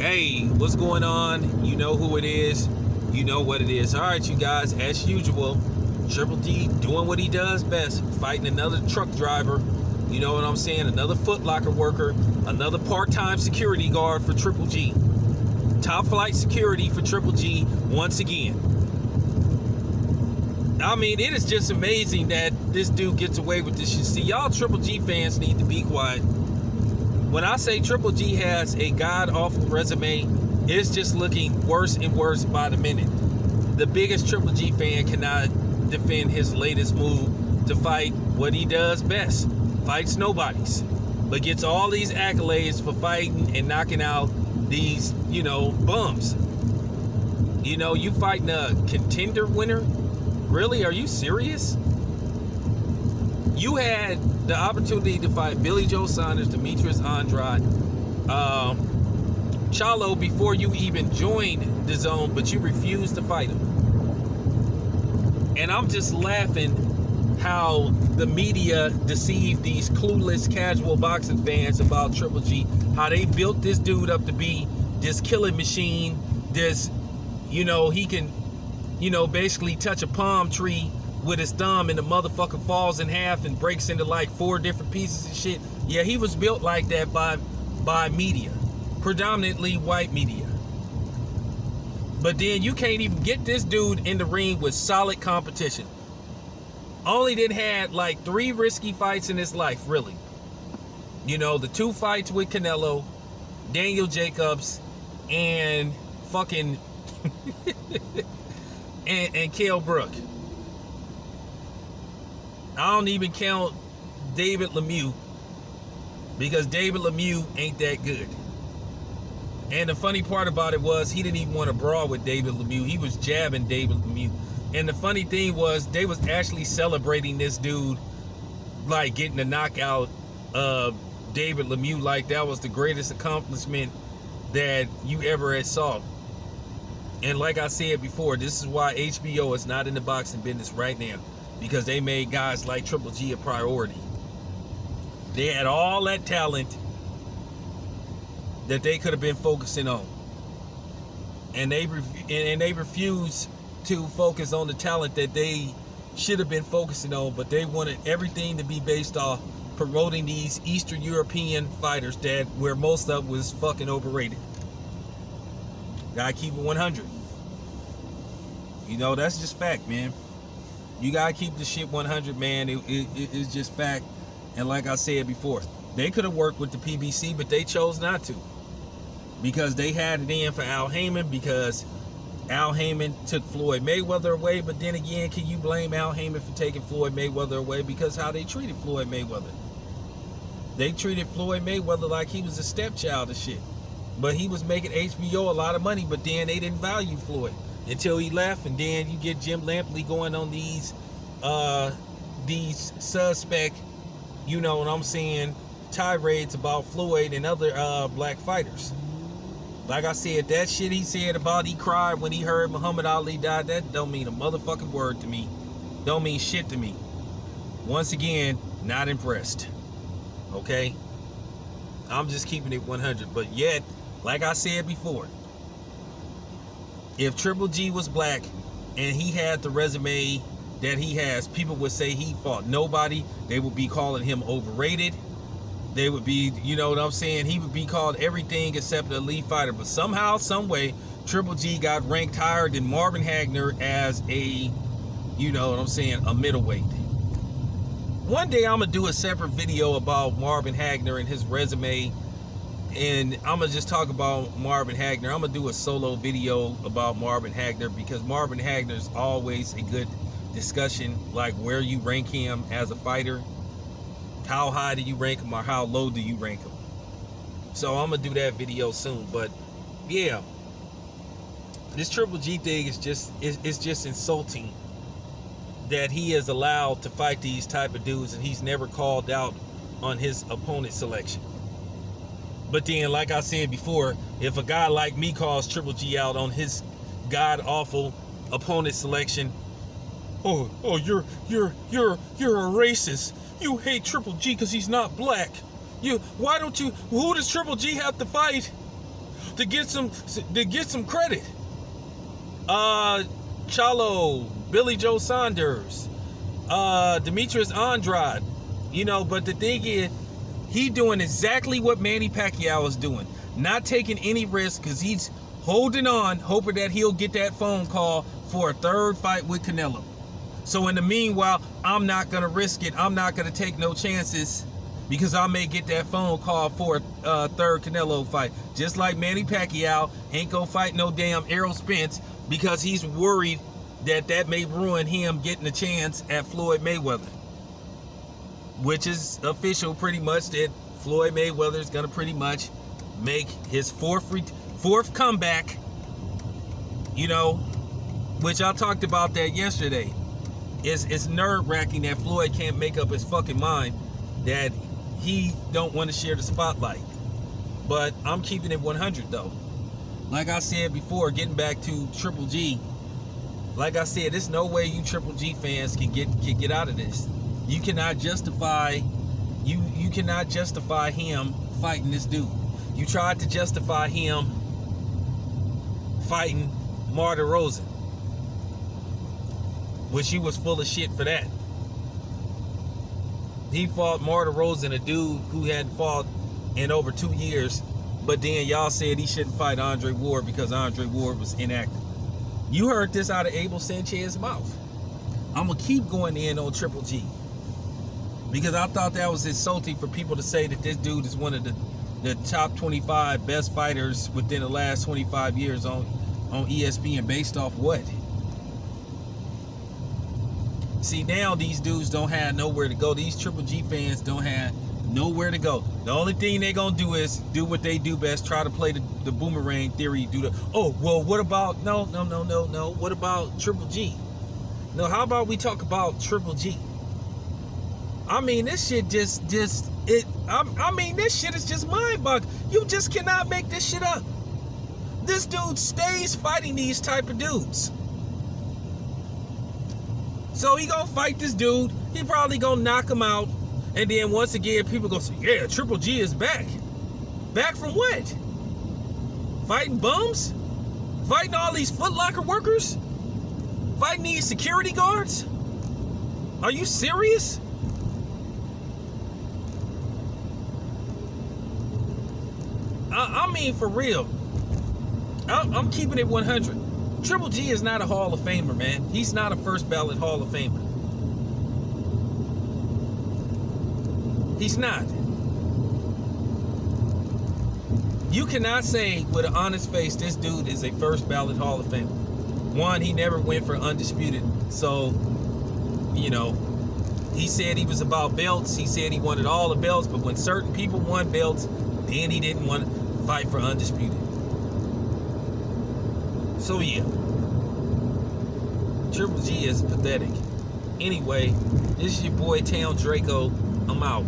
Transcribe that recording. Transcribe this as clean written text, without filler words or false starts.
Hey, what's going on? You know who it is. You know what it is. All right, you guys, as usual, Triple G doing what he does best, fighting another truck driver. You know what I'm saying? Another Foot Locker worker, another part-time security guard for Triple G. Top flight security for Triple G once again. I mean, it is just amazing that this dude gets away with this shit. See, y'all Triple G fans need to be quiet. When I say Triple G has a god-awful resume, it's just looking worse and worse by the minute. The biggest Triple G fan cannot defend his latest move to fight what he does best. Fights nobodies, but gets all these accolades for fighting and knocking out these, bums. You fighting a contender winner? Really? Are you serious? You had the opportunity to fight Billy Joe Saunders, Demetrius Andrade, Charlo before you even joined the zone, but you refused to fight him. And I'm just laughing how the media deceived these clueless casual boxing fans about Triple G, how they built this dude up to be this killing machine, this, he can, basically touch a palm tree with his thumb and the motherfucker falls in half and breaks into like 4 different pieces and shit. Yeah, he was built like that by media, predominantly white media. But then you can't even get this dude in the ring with solid competition. Only did had like 3 risky fights in his life, really. The 2 fights with Canelo, Daniel Jacobs, and fucking and Kell Brook. I don't even count David Lemieux, because David Lemieux ain't that good. And the funny part about it was he didn't even want to brawl with David Lemieux. He was jabbing David Lemieux. And the funny thing was they was actually celebrating this dude like getting a knockout of David Lemieux, like that was the greatest accomplishment that you ever had saw. And like I said before, this is why HBO is not in the boxing business right now, because they made guys like Triple G a priority. They had all that talent that they could have been focusing on, and they refused to focus on the talent that they should have been focusing on. But they wanted everything to be based off promoting these Eastern European fighters that where most of was fucking overrated. Gotta keep it 100. That's just fact, man. You gotta keep the shit 100, man. It's just fact. And like I said before, they could have worked with the PBC, but they chose not to, because they had it in for Al Heyman, because Al Heyman took Floyd Mayweather away. But then again, can you blame Al Heyman for taking Floyd Mayweather away? Because how they treated Floyd Mayweather. They treated Floyd Mayweather like he was a stepchild and shit. But he was making HBO a lot of money, but then they didn't value Floyd until he left. And then you get Jim Lampley going on these suspect, tirades about Floyd and other black fighters. Like I said, that shit he said about he cried when he heard Muhammad Ali died, that don't mean a motherfucking word to me. Don't mean shit to me. Once again, not impressed. Okay? I'm just keeping it 100. But yet, like I said before, if Triple G was black and he had the resume that he has, people would say he fought nobody. They would be calling him overrated. They would be, he would be called everything except an elite fighter. But somehow, some way, Triple G got ranked higher than Marvin Hagler as a, a middleweight. One day I'm going to do a separate video about Marvin Hagler and his resume. And I'm going to just talk about Marvin Hagler. I'm going to do a solo video about Marvin Hagler, because Marvin Hagler is always a good discussion, like where you rank him as a fighter. How high do you rank him, or how low do you rank him? So I'm going to do that video soon. But yeah, this Triple G thing is just insulting that he is allowed to fight these type of dudes and he's never called out on his opponent selection. But then, like I said before, if a guy like me calls Triple G out on his god-awful opponent selection, oh, you're a racist. You hate Triple G because he's not black. Who does Triple G have to fight? to get some credit. Chalo, Billy Joe Saunders, Demetrius Andrade, you know, but the thing is, he doing exactly what Manny Pacquiao is doing, not taking any risk, because he's holding on, hoping that he'll get that phone call for a third fight with Canelo. So in the meanwhile, I'm not going to risk it. I'm not going to take no chances, because I may get that phone call for a third Canelo fight. Just like Manny Pacquiao ain't going to fight no damn Errol Spence, because he's worried that may ruin him getting a chance at Floyd Mayweather. Which is official pretty much, that Floyd Mayweather is going to pretty much make his fourth comeback, you know, which I talked about that yesterday. It's nerve-wracking that Floyd can't make up his fucking mind that he don't want to share the spotlight. But I'm keeping it 100 though. Like I said before, getting back to Triple G, like I said, there's no way you Triple G fans can get out of this. You cannot justify him fighting this dude. You tried to justify him fighting Marta Rosen, which he was full of shit for that. He fought Marta Rosen, a dude who hadn't fought in over 2 years, but then y'all said he shouldn't fight Andre Ward because Andre Ward was inactive. You heard this out of Abel Sanchez's mouth. I'm gonna keep going in on Triple G, because I thought that was insulting for people to say that this dude is one of the top 25 best fighters within the last 25 years on ESPN. Based off what? See, now these dudes don't have nowhere to go. These Triple G fans don't have nowhere to go. The only thing they're gonna do is do what they do best, try to play the boomerang theory, do the, oh, well, what about, no, what about Triple G? No, how about we talk about Triple G? I mean, this shit this shit is just mind-boggling. You just cannot make this shit up. This dude stays fighting these type of dudes. So he gonna fight this dude. He probably gonna knock him out. And then once again, people gonna say, yeah, Triple G is back. Back from what? Fighting bums? Fighting all these Foot Locker workers? Fighting these security guards? Are you serious? I mean, for real. I'm keeping it 100. Triple G is not a Hall of Famer, man. He's not a first ballot Hall of Famer. He's not. You cannot say with an honest face this dude is a first ballot Hall of Famer. One, he never went for undisputed. So, you know, he said he was about belts. He said he wanted all the belts, but when certain people won belts, then he didn't want to fight for undisputed. So yeah, Triple G is pathetic. Anyway, this is your boy Town Draco. I'm out.